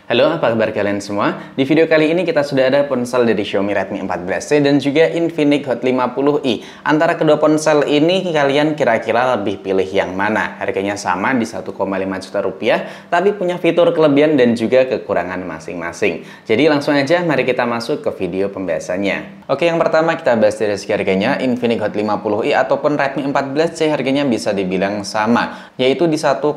Halo, apa kabar kalian semua? Di video kali ini kita sudah ada ponsel dari Xiaomi Redmi 14C dan juga Infinix Hot 50i. Antara kedua ponsel ini kalian kira-kira lebih pilih yang mana? Harganya sama di 1,5 juta rupiah, tapi punya fitur kelebihan dan juga kekurangan masing-masing. Jadi langsung aja mari kita masuk ke video pembahasannya. Oke, yang pertama kita bahas dari segi harganya. Infinix Hot 50i ataupun Redmi 14C harganya bisa dibilang sama, yaitu di 1,5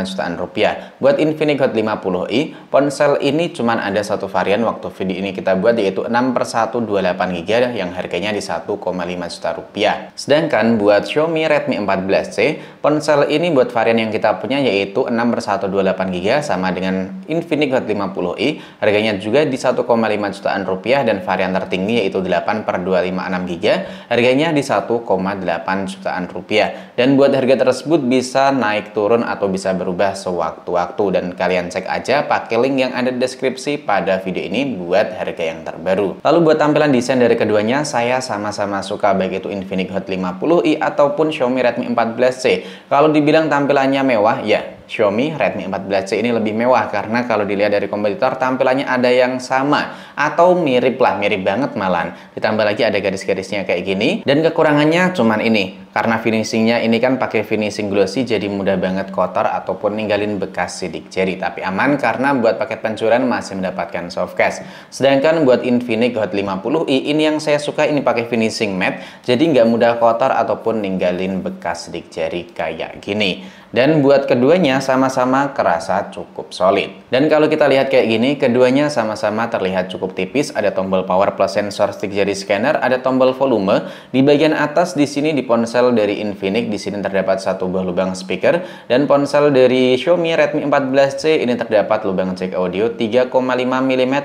jutaan rupiah. Buat Infinix Hot 50i, ponsel ini cuman ada satu varian waktu video ini kita buat, yaitu 6/128GB yang harganya di 1,5 juta rupiah. Sedangkan buat Xiaomi Redmi 14C, ponsel ini buat varian yang kita punya yaitu 6/128GB sama dengan Infinix Hot 50i, harganya juga di 1,5 jutaan rupiah, dan varian tertinggi yaitu 8/256GB, harganya di 1,8 jutaan rupiah. Dan buat harga tersebut bisa naik turun atau bisa berubah sewaktu-waktu, dan kalian cek aja pakai link yang ada di deskripsi pada video ini buat harga yang terbaru. Lalu buat tampilan desain dari keduanya, saya sama-sama suka, baik itu Infinix Hot 50i ataupun Xiaomi Redmi 14C. Kalau dibilang tampilannya mewah, ya Xiaomi Redmi 14C ini lebih mewah, karena kalau dilihat dari kompetitor tampilannya ada yang sama atau mirip lah, mirip banget malahan. Ditambah lagi ada garis-garisnya kayak gini, dan kekurangannya cuman ini, karena finishingnya ini kan pakai finishing glossy, jadi mudah banget kotor ataupun ninggalin bekas sidik jari. Tapi aman karena buat paket pancuran masih mendapatkan softcase. Sedangkan buat Infinix Hot 50i ini yang saya suka, ini pakai finishing matte, jadi nggak mudah kotor ataupun ninggalin bekas sidik jari kayak gini. Dan buat keduanya sama-sama kerasa cukup solid. Dan kalau kita lihat kayak gini, keduanya sama-sama terlihat cukup tipis. Ada tombol power plus sensor stick jari scanner, ada tombol volume. Di bagian atas di sini di ponsel dari Infinix di sini terdapat satu buah lubang speaker, dan ponsel dari Xiaomi Redmi 14C ini terdapat lubang jack audio 3,5 mm.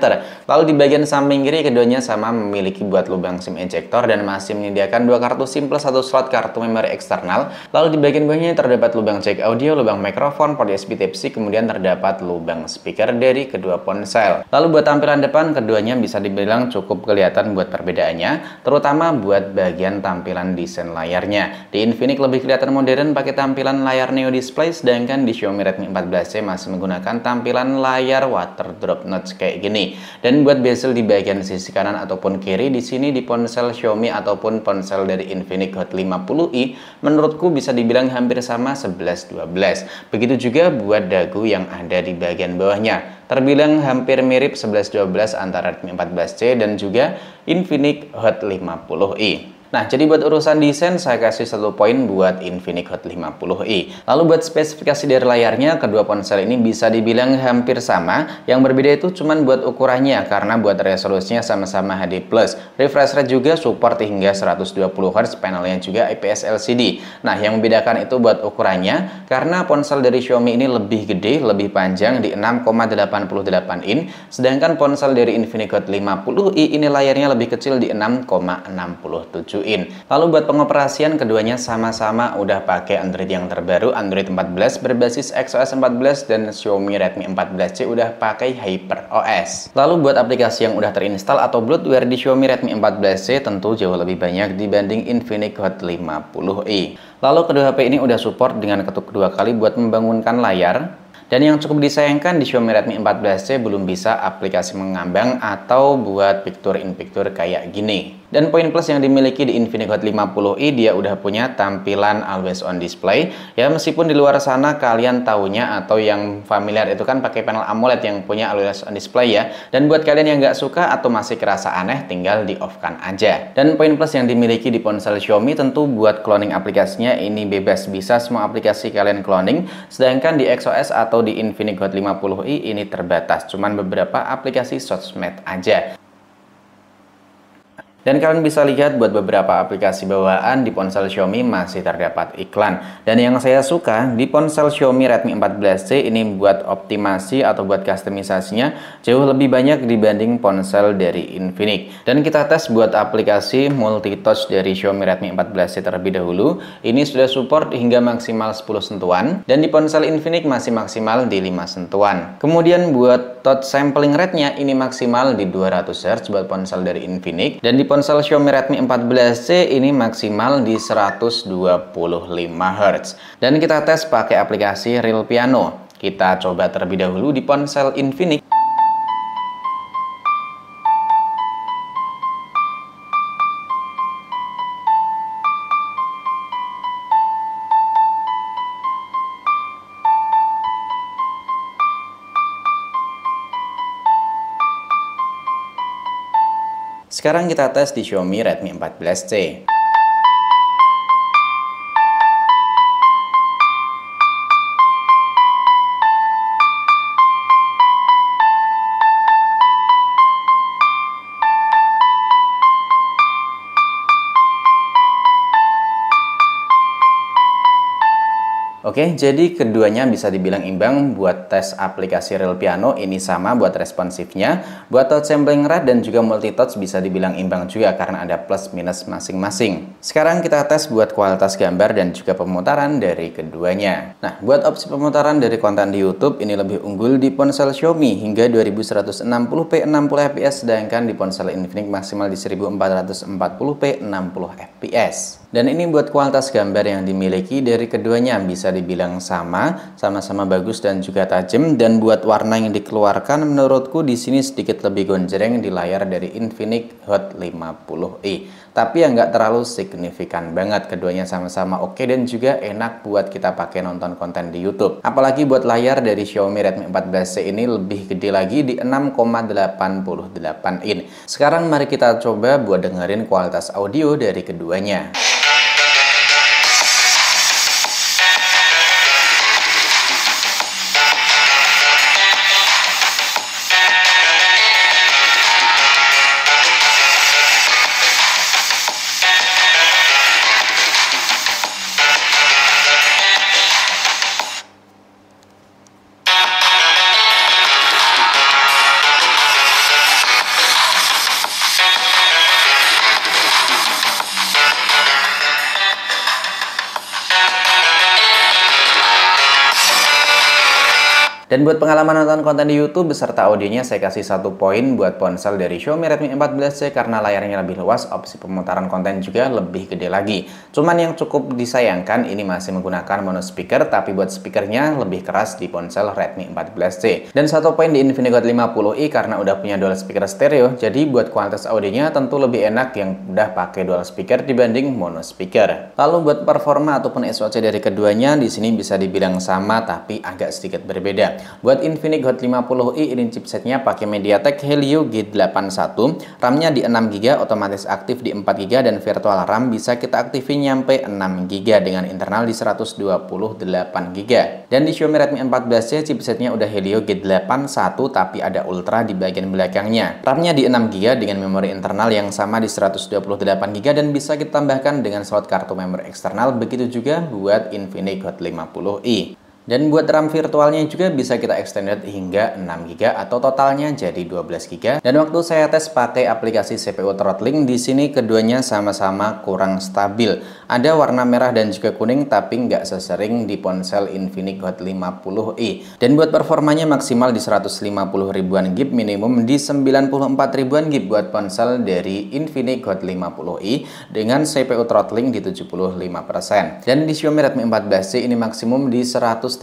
Lalu di bagian samping kiri keduanya sama memiliki buat lubang SIM ejector dan masih menyediakan dua kartu SIM plus satu slot kartu memori eksternal. Lalu di bagian bawahnya terdapat lubang jack audio, lubang mikrofon, port USB Type-C, kemudian terdapat lubang speaker dari kedua ponsel. Lalu buat tampilan depan, keduanya bisa dibilang cukup kelihatan buat perbedaannya, terutama buat bagian tampilan desain layarnya. Di Infinix lebih kelihatan modern pakai tampilan layar Neo Display, sedangkan di Xiaomi Redmi 14C masih menggunakan tampilan layar water drop notch kayak gini. Dan buat bezel di bagian sisi kanan ataupun kiri di sini di ponsel Xiaomi ataupun ponsel dari Infinix Hot 50i, menurutku bisa dibilang hampir sama 11-12. Begitu juga buat dagu yang ada di bagian bawahnya, terbilang hampir mirip 11-12 antara Redmi 14C dan juga Infinix Hot 50i. Nah, jadi buat urusan desain saya kasih 1 poin buat Infinix Hot 50i. Lalu buat spesifikasi dari layarnya, kedua ponsel ini bisa dibilang hampir sama. Yang berbeda itu cuman buat ukurannya, karena buat resolusinya sama-sama HD+. Refresh rate juga support hingga 120Hz, panelnya juga IPS LCD. Nah, yang membedakan itu buat ukurannya, karena ponsel dari Xiaomi ini lebih gede, lebih panjang di 6,88 in, sedangkan ponsel dari Infinix Hot 50i ini layarnya lebih kecil di 6,67 in. Lalu buat pengoperasian keduanya sama-sama udah pakai Android yang terbaru, Android 14 berbasis XOS 14, dan Xiaomi Redmi 14C udah pakai HyperOS. Lalu buat aplikasi yang udah terinstall atau bloatware di Xiaomi Redmi 14C tentu jauh lebih banyak dibanding Infinix Hot 50i. Lalu kedua HP ini udah support dengan ketuk 2 kali buat membangunkan layar. Dan yang cukup disayangkan di Xiaomi Redmi 14C belum bisa aplikasi mengambang atau buat picture in picture kayak gini. Dan poin plus yang dimiliki di Infinix Hot 50i, dia udah punya tampilan always on display. Ya, meskipun di luar sana kalian taunya atau yang familiar itu kan pakai panel AMOLED yang punya always on display ya. Dan buat kalian yang nggak suka atau masih kerasa aneh, tinggal di off kan aja. Dan poin plus yang dimiliki di ponsel Xiaomi tentu buat cloning aplikasinya ini bebas, bisa semua aplikasi kalian cloning. Sedangkan di XOS atau di Infinix Hot 50i ini terbatas, cuman beberapa aplikasi sosmed aja. Dan kalian bisa lihat buat beberapa aplikasi bawaan di ponsel Xiaomi masih terdapat iklan. Dan yang saya suka di ponsel Xiaomi Redmi 14C ini buat optimasi atau buat kustomisasinya jauh lebih banyak dibanding ponsel dari Infinix. Dan kita tes buat aplikasi multi-touch dari Xiaomi Redmi 14C terlebih dahulu. Ini sudah support hingga maksimal 10 sentuhan, dan di ponsel Infinix masih maksimal di 5 sentuhan. Kemudian buat touch sampling rate-nya ini maksimal di 200Hz buat ponsel dari Infinix, dan di ponsel Xiaomi Redmi 14C ini maksimal di 125 Hz. Dan kita tes pakai aplikasi Real Piano. Kita coba terlebih dahulu di ponsel Infinix. Sekarang kita tes di Xiaomi Redmi 14C. Oke, jadi keduanya bisa dibilang imbang. Buat tes aplikasi Real Piano ini sama buat responsifnya. Buat touch sampling rate dan juga multi touch bisa dibilang imbang juga karena ada plus minus masing-masing. Sekarang kita tes buat kualitas gambar dan juga pemutaran dari keduanya. Nah, buat opsi pemutaran dari konten di YouTube ini lebih unggul di ponsel Xiaomi hingga 2160p 60 fps, sedangkan di ponsel Infinix maksimal di 1440p 60 fps. Dan ini buat kualitas gambar yang dimiliki dari keduanya bisa dibilang sama-sama bagus dan juga tajam. Dan buat warna yang dikeluarkan menurutku di sini sedikit lebih gonjreng di layar dari Infinix Hot 50i. Tapi ya nggak terlalu signifikan banget, keduanya sama-sama oke dan juga enak buat kita pakai nonton konten di YouTube. Apalagi buat layar dari Xiaomi Redmi 14C ini lebih gede lagi di 6,88 in. Sekarang mari kita coba buat dengerin kualitas audio dari keduanya. Dan buat pengalaman nonton konten di YouTube beserta audionya saya kasih 1 poin buat ponsel dari Xiaomi Redmi 14C karena layarnya lebih luas, opsi pemutaran konten juga lebih gede lagi. Cuman yang cukup disayangkan ini masih menggunakan mono speaker, tapi buat speakernya lebih keras di ponsel Redmi 14C. Dan 1 poin di Infinix Hot 50i karena udah punya dual speaker stereo, jadi buat kualitas audionya tentu lebih enak yang udah pakai dual speaker dibanding mono speaker. Lalu buat performa ataupun SoC dari keduanya di sini bisa dibilang sama tapi agak sedikit berbeda. Buat Infinix Hot 50i ini chipsetnya pakai MediaTek Helio G81, RAM-nya di 6GB, otomatis aktif di 4GB, dan virtual RAM bisa kita aktifin nyampe 6GB dengan internal di 128GB. Dan di Xiaomi Redmi 14C chipsetnya udah Helio G81 tapi ada Ultra di bagian belakangnya. RAM-nya di 6GB dengan memori internal yang sama di 128GB dan bisa kita tambahkan dengan slot kartu memori eksternal, begitu juga buat Infinix Hot 50i. Dan buat RAM virtualnya juga bisa kita extended hingga 6GB atau totalnya jadi 12GB. Dan waktu saya tes pakai aplikasi CPU throttling, di sini keduanya sama-sama kurang stabil. Ada warna merah dan juga kuning tapi nggak sesering di ponsel Infinix Hot 50i. Dan buat performanya maksimal di 150 ribuan GB, minimum di 94 ribuan GB buat ponsel dari Infinix Hot 50i dengan CPU throttling di 75%. Dan di Xiaomi Redmi 14C ini maksimum di 131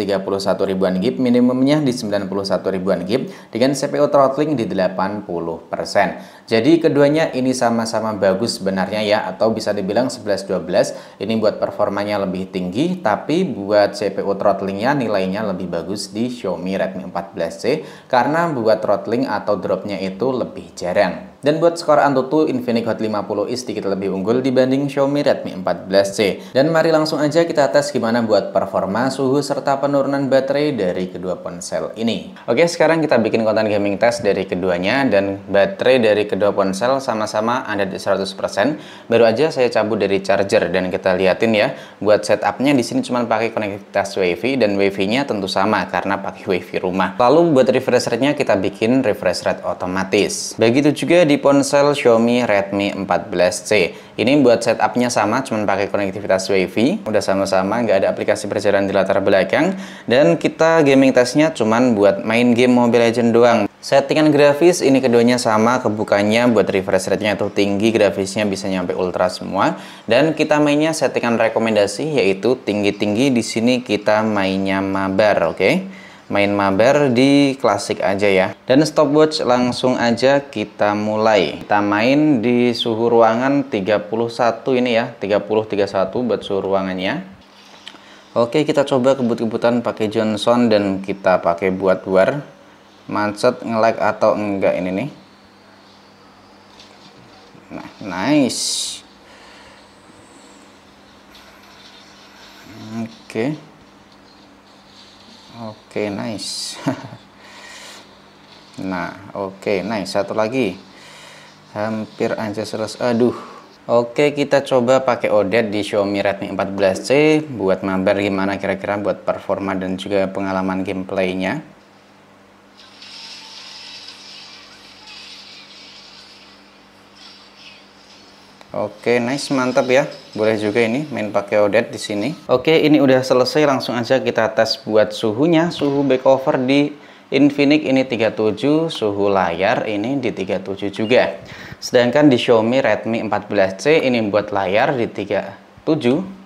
ribuan GB, minimumnya di 91 ribuan GB dengan CPU throttling di 80%. Jadi keduanya ini sama-sama bagus sebenarnya ya, atau bisa dibilang 11-12. Ini buat performanya lebih tinggi, tapi buat CPU throttlingnya nilainya lebih bagus di Xiaomi Redmi 14C karena buat throttling atau dropnya itu lebih jarang. Dan buat skor Antutu, Infinix Hot 50i sedikit lebih unggul dibanding Xiaomi Redmi 14C. Dan mari langsung aja kita tes gimana buat performa, suhu, serta penurunan baterai dari kedua ponsel ini. Oke, sekarang kita bikin konten gaming test dari keduanya, dan baterai dari kedua ponsel sama-sama ada di 100%. Baru aja saya cabut dari charger dan kita liatin ya. Buat setupnya di sini cuma pakai konektivitas WiFi, dan WiFi-nya tentu sama karena pakai WiFi rumah. Lalu buat refresh rate-nya kita bikin refresh rate otomatis. Begitu juga di ponsel Xiaomi Redmi 14C. Ini buat setupnya sama, cuman pakai konektivitas WiFi. Udah sama-sama, nggak ada aplikasi berjalan di latar belakang. Dan kita gaming testnya cuman buat main game Mobile Legends doang. Settingan grafis ini keduanya sama, kebukanya buat refresh rate-nya itu tinggi, grafisnya bisa nyampe ultra semua. Dan kita mainnya settingan rekomendasi yaitu tinggi-tinggi. Di sini kita mainnya mabar, oke? Main mabar di klasik aja ya. Dan stopwatch langsung aja kita mulai. Kita main di suhu ruangan 31 ini ya, 30-31 buat suhu ruangannya. Oke, kita coba kebut-kebutan pakai Johnson dan kita pakai buat war. Macet, nge-lag atau enggak ini nih. Nah, nice. Oke. Oke, nice. Nah, oke, nice. Satu lagi. Hampir aja selesai. Aduh. Oke, kita coba pakai OLED di Xiaomi Redmi 14C buat mabar gimana kira-kira buat performa dan juga pengalaman gameplaynya. Oke, nice, mantap ya. Boleh juga ini main pakai OLED di sini. Oke, ini udah selesai, langsung aja kita tes buat suhunya. Suhu back cover di Infinix ini 37, suhu layar ini di 37 juga. Sedangkan di Xiaomi Redmi 14C ini buat layar di 37.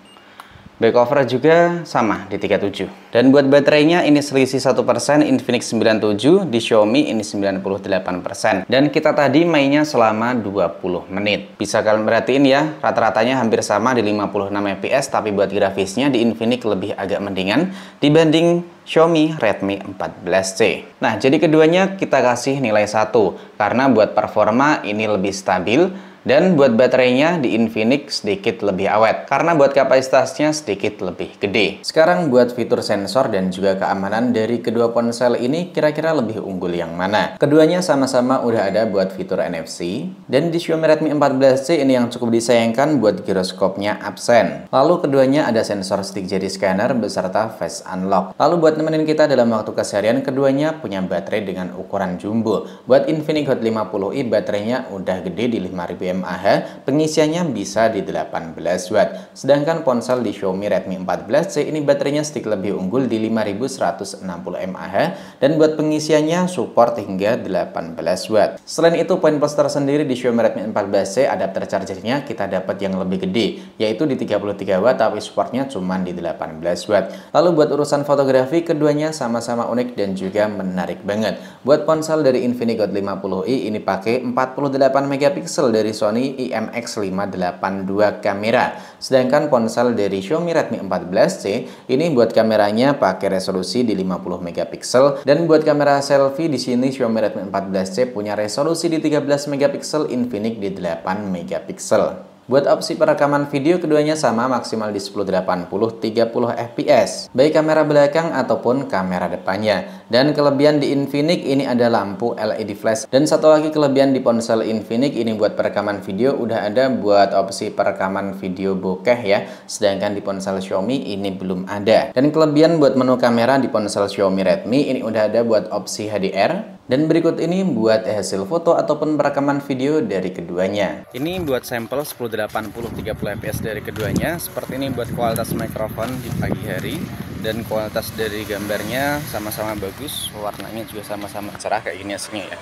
Back cover juga sama di 37. Dan buat baterainya ini selisih 1%, Infinix 97, di Xiaomi ini 98%. Dan kita tadi mainnya selama 20 menit. Bisa kalian perhatiin ya, rata-ratanya hampir sama di 56 fps, tapi buat grafisnya di Infinix lebih agak mendingan dibanding Xiaomi Redmi 14C. Nah, jadi keduanya kita kasih nilai 1 karena buat performa ini lebih stabil. Dan buat baterainya di Infinix sedikit lebih awet karena buat kapasitasnya sedikit lebih gede. Sekarang buat fitur sensor dan juga keamanan dari kedua ponsel ini kira-kira lebih unggul yang mana? Keduanya sama-sama udah ada buat fitur NFC, dan di Xiaomi Redmi 14C ini yang cukup disayangkan buat giroskopnya absen. Lalu keduanya ada sensor stick jari scanner beserta face unlock. Lalu buat nemenin kita dalam waktu keseharian, keduanya punya baterai dengan ukuran jumbo. Buat Infinix Hot 50i baterainya udah gede di 5000 mAh, pengisiannya bisa di 18 watt. Sedangkan ponsel di Xiaomi Redmi 14C ini baterainya sedikit lebih unggul di 5160 mAh dan buat pengisiannya support hingga 18 watt. Selain itu, poin plus tersendiri di Xiaomi Redmi 14C adapter chargernya kita dapat yang lebih gede, yaitu di 33 watt tapi supportnya cuma di 18 watt. Lalu buat urusan fotografi, keduanya sama-sama unik dan juga menarik banget. Buat ponsel dari Infinix Hot 50i ini pakai 48 megapiksel dari Sony IMX582 kamera. Sedangkan ponsel dari Xiaomi Redmi 14C ini buat kameranya pakai resolusi di 50 megapiksel, dan buat kamera selfie di sini Xiaomi Redmi 14C punya resolusi di 13 megapiksel, Infinix di 8 megapiksel. Buat opsi perekaman video keduanya sama, maksimal di 1080 30 fps, baik kamera belakang ataupun kamera depannya. Dan kelebihan di Infinix ini ada lampu LED flash. Dan satu lagi kelebihan di ponsel Infinix ini buat perekaman video udah ada buat opsi perekaman video bokeh ya. Sedangkan di ponsel Xiaomi ini belum ada. Dan kelebihan buat menu kamera di ponsel Xiaomi Redmi ini udah ada buat opsi HDR. Dan berikut ini buat hasil foto ataupun perekaman video dari keduanya. Ini buat sampel 1080 30 fps dari keduanya. Seperti ini buat kualitas mikrofon di pagi hari. Dan kualitas dari gambarnya sama-sama bagus. Warnanya juga sama-sama cerah kayak gini hasilnya ya.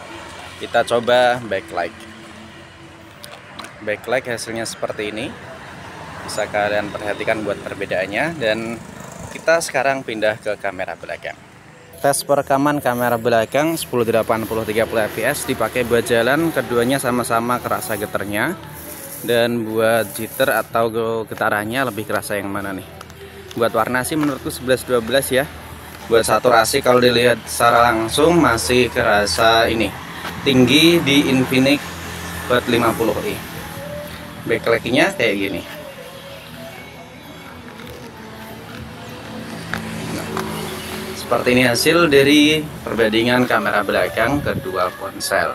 Kita coba backlight. Backlight hasilnya seperti ini. Bisa kalian perhatikan buat perbedaannya. Dan kita sekarang pindah ke kamera belakang. Tes perekaman kamera belakang 1080 30 fps dipakai buat jalan, keduanya sama-sama kerasa getarnya. Dan buat jitter atau getarannya lebih kerasa yang mana nih? Buat warna sih menurutku 11-12 ya. Buat saturasi kalau dilihat secara langsung masih kerasa ini tinggi di Infinix Hot 50i. Backlightnya kayak gini. Seperti ini hasil dari perbandingan kamera belakang kedua ponsel.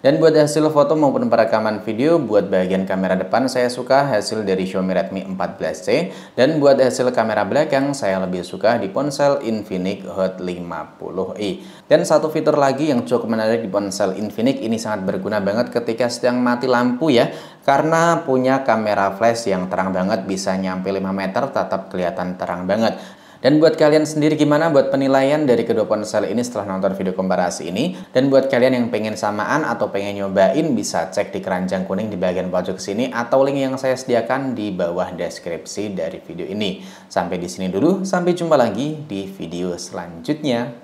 Dan buat hasil foto maupun perekaman video, buat bagian kamera depan saya suka hasil dari Xiaomi Redmi 14C, dan buat hasil kamera belakang saya lebih suka di ponsel Infinix Hot 50i. Dan satu fitur lagi yang cukup menarik di ponsel Infinix ini sangat berguna banget ketika sedang mati lampu ya, karena punya kamera flash yang terang banget, bisa nyampe 5 meter tetap kelihatan terang banget. Dan buat kalian sendiri gimana buat penilaian dari kedua ponsel ini setelah nonton video komparasi ini? Dan buat kalian yang pengen samaan atau pengen nyobain, bisa cek di keranjang kuning di bagian pojok sini atau link yang saya sediakan di bawah deskripsi dari video ini. Sampai di sini dulu, sampai jumpa lagi di video selanjutnya.